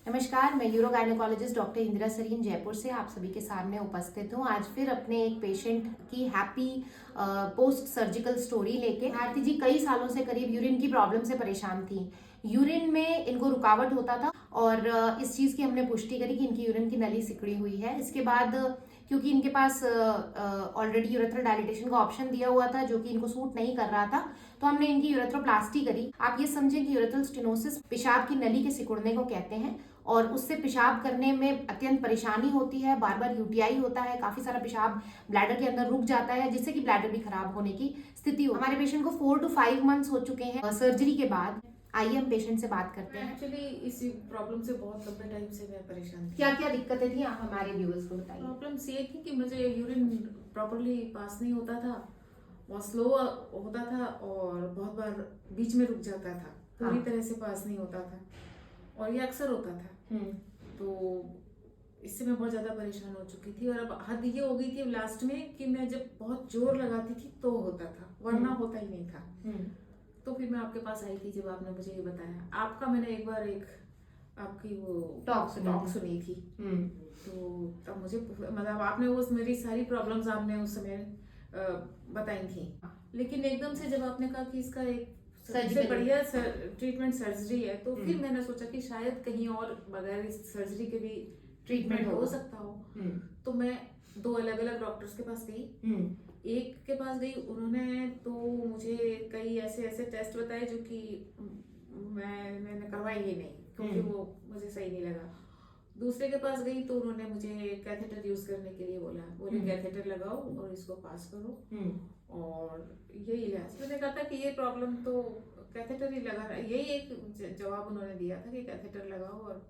नमस्कार, मैं urogynaecologist doctor Indira Sarin Jaipur से आप सभी के सामने उपस्थित हूँ। आज फिर अपने एक पेशेंट की हैप्पी पोस्ट सर्जिकल स्टोरी लेके। भारती जी कई सालों से करीब यूरिन की प्रॉब्लम से परेशान थी। यूरिन में इनको रुकावट होता था और इस चीज़ की हमने पुष्टि करी कि इनकी यूरिन की नली सिकुड़ी हुई है। इसके बाद क्योंकि इनके पास ऑलरेडी यूरेथ्रल डायलिटेशन का ऑप्शन दिया हुआ था जो कि इनको सूट नहीं कर रहा था, तो हमने इनकी यूरेथ्रोप्लास्टी करी। आप ये समझें कि यूरेथ्रल स्टेनोसिस पेशाब की नली के सिकुड़ने को कहते हैं और उससे पेशाब करने में अत्यंत परेशानी होती है। बार बार यूटीआई होता है, काफी सारा पेशाब ब्लैडर के अंदर रुक जाता है जिससे कि ब्लैडर भी खराब होने की स्थिति हो। हमारे पेशेंट को 4 to 5 मंथ्स हो चुके हैं सर्जरी के बाद। आइए हम पेशेंट से बात करते हैं। एक्चुअली इस प्रॉब्लम से बहुत लंबे टाइम से मैं परेशान थी। क्या क्या दिक्कतें थी, आप हमारे व्यूअर्स को बताइए। प्रॉब्लम्स ये थी कि मुझे यूरिन प्रॉपर्ली पास नहीं होता था, बहुत स्लो होता था और बहुत बार बीच में रुक जाता था, पूरी तरह से पास नहीं होता था और ये अक्सर होता था। तो इससे मैं बहुत ज़्यादा परेशान हो चुकी थी और अब हद ये हो गई थी लास्ट में कि मैं जब बहुत जोर लगाती थी तो होता था, वरना होता ही नहीं था। तो फिर मैं आपके पास आई थी जब आपने मुझे ये बताया। आपका मैंने एक बार आपकी वो टॉक सुनी थी। तो तब मुझे मतलब आपने वो मेरी सारी प्रॉब्लम्स आपने उस समय बताई थी, लेकिन एकदम से जब आपने कहा कि इसका एक सबसे बढ़िया ट्रीटमेंट सर्जरी है, तो फिर मैंने सोचा कि शायद कहीं और बगैर इस सर्जरी के भी ट्रीटमेंट हो सकता हो। तो मैं 2 अलग अलग डॉक्टर्स के पास गई। एक के पास गई, उन्होंने तो मुझे कई ऐसे टेस्ट बताए जो कि मैंने करवाई ही नहीं क्योंकि वो मुझे सही नहीं लगा। दूसरे के पास गई तो उन्होंने मुझे कैथेटर यूज करने के लिए बोले कैथेटर लगाओ और इसको पास करो और यही इलाज। मैंने कहा था कि ये प्रॉब्लम तो कैथेटर ही लगा रहा है, यही एक जवाब उन्होंने दिया था कि कैथेटर लगाओ और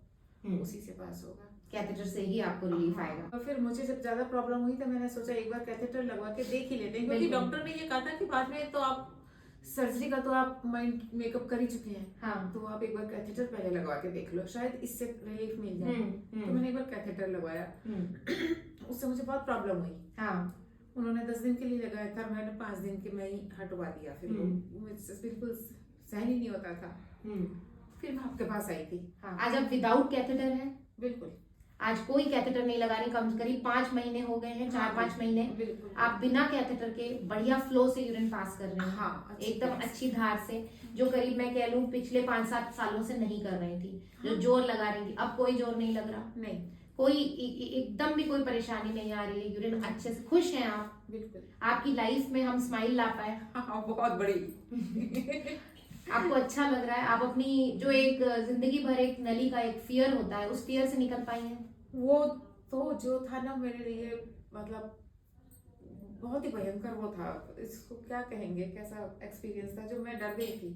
उसी से पास होगा, कैथेटर से ही आपको रिलीफ आएगा। और फिर मुझे जब ज्यादा प्रॉब्लम हुई तो मैंने सोचा एक बार कैथेटर लगवा के देख ही लेते हैं, क्योंकि डॉक्टर ने ये कहा था कि बाद में तो आप सर्जरी का तो आप माइंड मेकअप कर ही चुके हैं। हाँ। तो आप एक बार कैथेटर पहले लगवा के देख लो, शायद इससे रिलीफ मिल जाए। तो मैंने एक बार कैथेटर लगवाया। उससे मुझे बहुत प्रॉब्लम हुई। हाँ। उन्होंने 10 दिन के लिए लगाया था, मैंने 5 दिन के मैं ही हटवा दिया। फिर मुझसे बिल्कुल सहन ही नहीं होता था। फिर मैं आपके पास आई थी। हाँ। आज आप विदाउट कैथेटर है? बिल्कुल। आज कोई कैथेटर नहीं लगाने, कम से करीब 5 महीने हो गए हैं, 4-5 महीने। आप बिना कैथेटर के बढ़िया फ्लो से यूरिन पास कर रहे हैं। हाँ, एकदम अच्छी धार से, जो करीब मैं कह लूं पिछले 5-7 सालों से नहीं कर रही थी। जो जोर लगा रही थी, अब कोई जोर नहीं लग रहा। नहीं, कोई एकदम भी कोई परेशानी नहीं आ रही है। यूरिन अच्छे से खुश हैं आप? बिल्कुल। आपकी लाइफ में हम स्माइल ला पाए। हाँ, बहुत बड़ी। आपको अच्छा लग रहा है? आप अपनी जो एक जिंदगी भर एक नली का एक फियर होता है, उस फियर से निकल पाई हैं? वो तो जो था ना मेरे लिए, मतलब बहुत ही भयंकर वो था, इसको क्या कहेंगे, कैसा एक्सपीरियंस था जो मैं डर गई थी।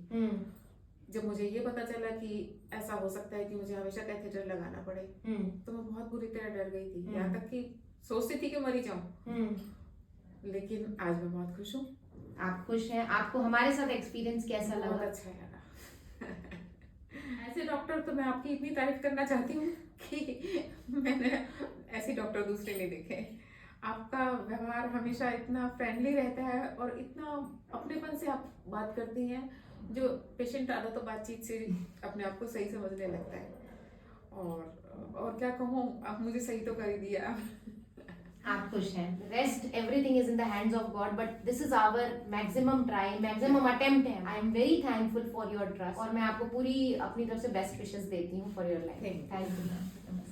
जब मुझे ये पता चला कि ऐसा हो सकता है कि मुझे हमेशा कैथेटर लगाना पड़े, तो मैं बहुत बुरी तरह डर गई थी। यहाँ तक कि सोचती थी कि मरी जाऊं। लेकिन आज मैं बहुत खुश हूँ। आप खुश हैं? आपको हमारे साथ एक्सपीरियंस कैसा लगा? बहुत अच्छा लगा। ऐसे डॉक्टर तो मैं आपकी इतनी तारीफ करना चाहती हूँ कि मैंने ऐसे डॉक्टर दूसरे नहीं देखे। आपका व्यवहार हमेशा इतना फ्रेंडली रहता है और इतना अपनेपन से आप बात करती हैं, जो पेशेंट आधा तो बातचीत से अपने आप को सही समझने लगता है। और क्या कहूँ, आप मुझे सही तो कर ही दिया। आप खुश हैं? Rest everything is in the hands of God, but this is our maximum try, maximum attempt है। I am very thankful for your trust और मैं आपको पूरी अपनी तरफ से बेस्ट विशेस देती हूँ for your life. Thank you.